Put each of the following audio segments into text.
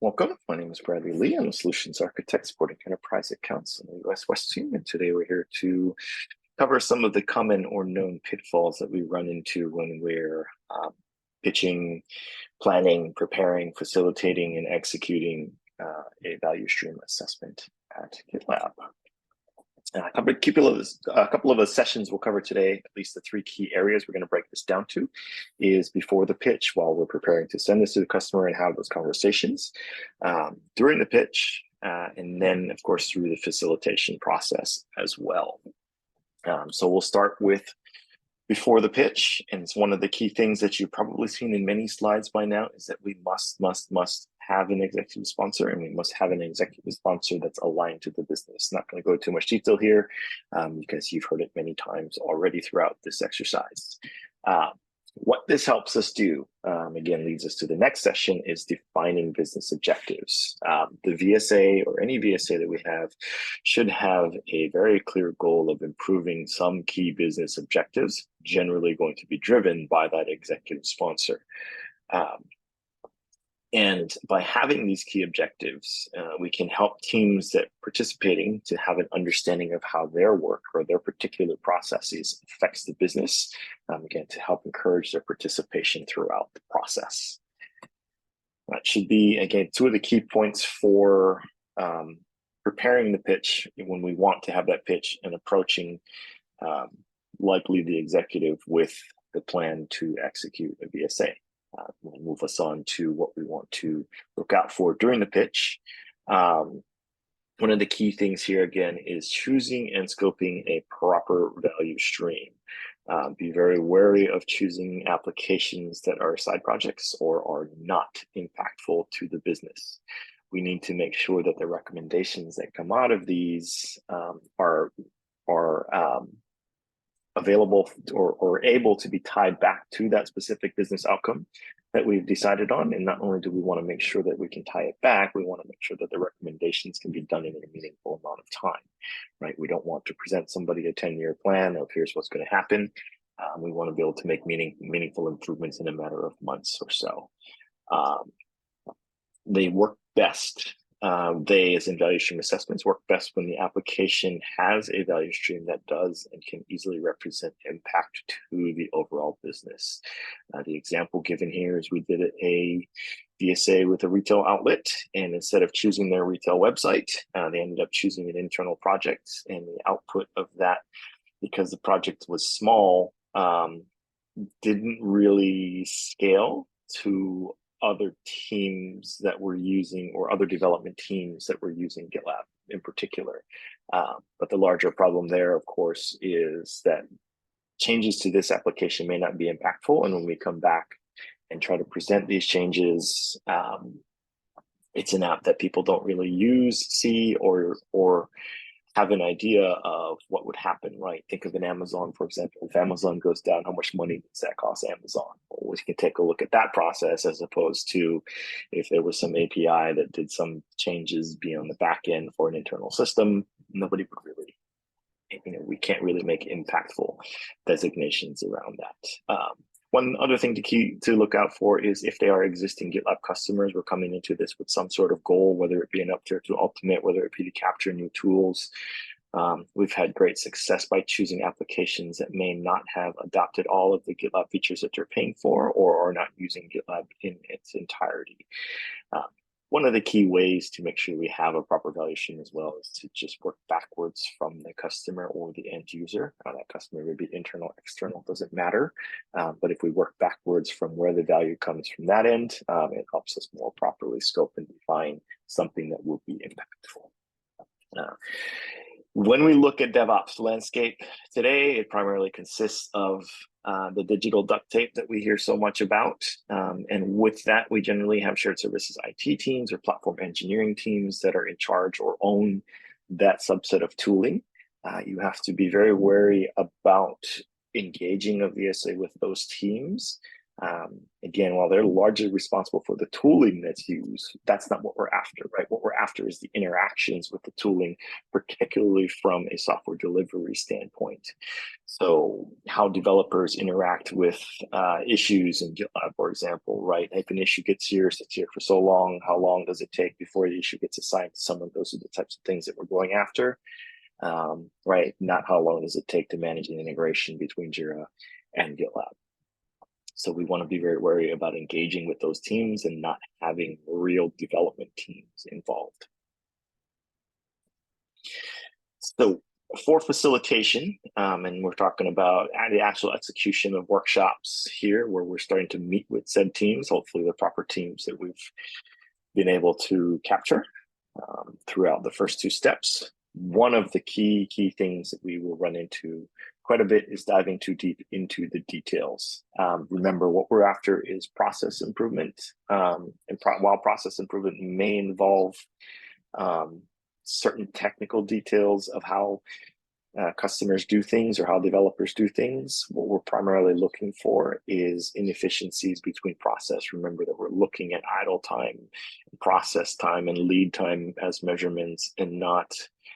Welcome. My name is Bradley Lee. I'm a solutions architect supporting enterprise accounts in the US West team. And today we're here to cover some of the common or known pitfalls that we run into when we're pitching, planning, preparing, facilitating, and executing a value stream assessment at GitLab. A couple of the sessions we'll cover today, at least the three key areas we're going to break this down to, is before the pitch, while we're preparing to send this to the customer and have those conversations, during the pitch, and then, of course, through the facilitation process as well. So we'll start with before the pitch, and it's one of the key things that you've probably seen in many slides by now, is that we must have an executive sponsor, and we must have an executive sponsor that's aligned to the business. Not going to go into much detail here because you've heard it many times already throughout this exercise. What this helps us do, again, leads us to the next session, is defining business objectives. The VSA or any VSA that we have should have a very clear goal of improving some key business objectives, generally going to be driven by that executive sponsor. And by having these key objectives, we can help teams that are participating to have an understanding of how their work or their particular processes affects the business, again, to help encourage their participation throughout the process. That should be, again, two of the key points for preparing the pitch when we want to have that pitch and approaching likely the executive with the plan to execute a VSA. We'll move us on to what we want to look out for during the pitch. One of the key things here, again, is choosing and scoping a proper value stream. Be very wary of choosing applications that are side projects or are not impactful to the business. We need to make sure that the recommendations that come out of these are available or able to be tied back to that specific business outcome that we've decided on. And not only do we want to make sure that we can tie it back, we want to make sure that the recommendations can be done in a meaningful amount of time, right? We don't want to present somebody a 10-year plan of here's what's going to happen. We want to be able to make meaningful improvements in a matter of months or so. They work best. They, as in value stream assessments, work best when the application has a value stream that does and can easily represent impact to the overall business. The example given here is we did a VSA with a retail outlet, and instead of choosing their retail website, they ended up choosing an internal project, and the output of that, because the project was small, didn't really scale to other teams that were using, or other development teams that were using GitLab in particular. But the larger problem there, of course, is that changes to this application may not be impactful. And when we come back and try to present these changes, it's an app that people don't really use, see, or have an idea of what would happen, right? Think of an Amazon, for example. If Amazon goes down, how much money does that cost Amazon? Well, we can take a look at that process, as opposed to if there was some API that did some changes beyond the back end for an internal system, nobody would really, we can't really make impactful designations around that. One other thing to look out for is if they are existing GitLab customers, we're coming into this with some sort of goal, whether it be an up tier to ultimate, whether it be to capture new tools. We've had great success by choosing applications that may not have adopted all of the GitLab features that they're paying for, or are not using GitLab in its entirety. One of the key ways to make sure we have a proper value stream as well is to just work backwards from the customer or the end user. That customer may be internal, external, doesn't matter. But if we work backwards from where the value comes from that end, it helps us more properly scope and define something that will be impactful. When we look at DevOps landscape today, it primarily consists of the digital duct tape that we hear so much about. And with that, we generally have shared services IT teams or platform engineering teams that are in charge or own that subset of tooling. You have to be very wary about engaging a VSA with those teams again, while they're largely responsible for the tooling that's used, that's not what we're after, right? What we're after is the interactions with the tooling, particularly from a software delivery standpoint. So how developers interact with issues in GitLab, for example, right? If an issue gets here, sits here for so long, how long does it take before the issue gets assigned to someone? Those are the types of things that we're going after, right? Not how long does it take to manage an integration between Jira and GitLab. So we want to be very wary about engaging with those teams and not having real development teams involved. So for facilitation, and we're talking about the actual execution of workshops here, where we're starting to meet with said teams, hopefully the proper teams that we've been able to capture throughout the first two steps. One of the key things that we will run into quite a bit is diving too deep into the details. Remember, what we're after is process improvement. While process improvement may involve certain technical details of how customers do things or how developers do things, what we're primarily looking for is inefficiencies between process. Remember that we're looking at idle time, process time, and lead time as measurements, and not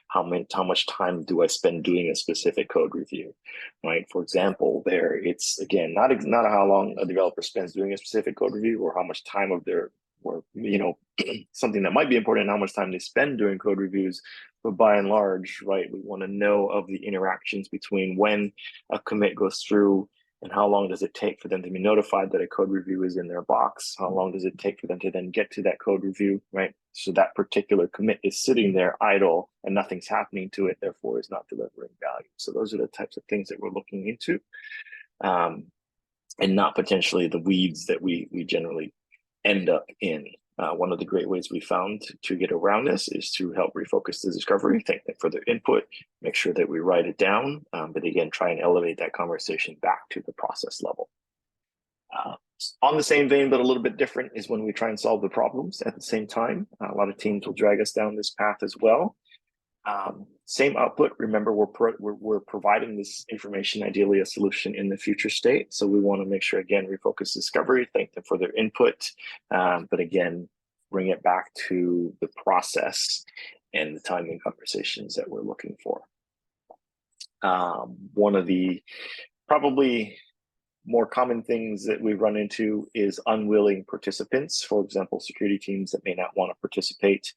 how much time do I spend doing a specific code review, right? For example, there it's again not how long a developer spends doing a specific code review or how much time of their, or something that might be important, how much time they spend doing code reviews. But by and large, right, we want to know of the interactions between when a commit goes through and how long does it take for them to be notified that a code review is in their box? How long does it take for them to then get to that code review, right? So that particular commit is sitting there idle and nothing's happening to it, therefore is not delivering value. So those are the types of things that we're looking into, and not potentially the weeds that we generally end up in. One of the great ways we found to get around this is to help refocus the discovery, thank them for their input, make sure that we write it down, but again, try and elevate that conversation back to the process level. On the same vein, but a little bit different, is when we try and solve the problems at the same time. A lot of teams will drag us down this path as well. Same output. Remember, we're providing this information, ideally a solution in the future state. So we want to make sure, again, refocus discovery, thank them for their input, but again, bring it back to the process and the timing conversations that we're looking for. One of the probably more common things that we run into is unwilling participants. For example, security teams that may not want to participate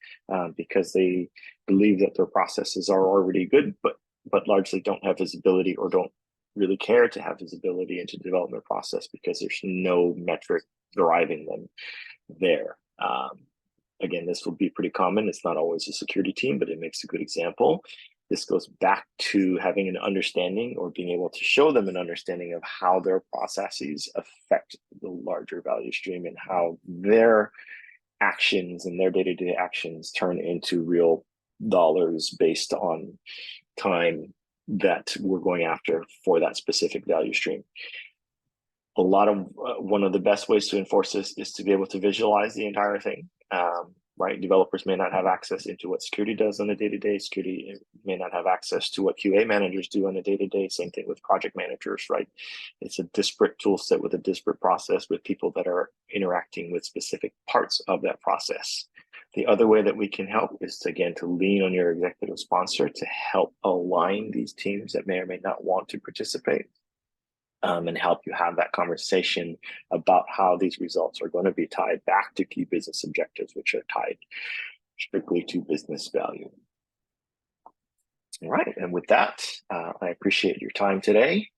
because they believe that their processes are already good, but largely don't have visibility or don't really care to have visibility into the development process because there's no metric driving them there. Again, this will be pretty common. It's not always a security team, but it makes a good example. This goes back to having an understanding or being able to show them an understanding of how their processes affect the larger value stream and how their actions and their day-to-day actions turn into real dollars based on time that we're going after for that specific value stream. One of the best ways to enforce this is to be able to visualize the entire thing. Right, developers may not have access into what security does on a day-to-day. Security may not have access to what QA managers do on a day-to-day. Same thing with project managers, right? It's a disparate tool set with a disparate process with people that are interacting with specific parts of that process. The other way that we can help is to, again, to lean on your executive sponsor to help align these teams that may or may not want to participate. And help you have that conversation about how these results are going to be tied back to key business objectives, which are tied strictly to business value. All right, and with that, I appreciate your time today.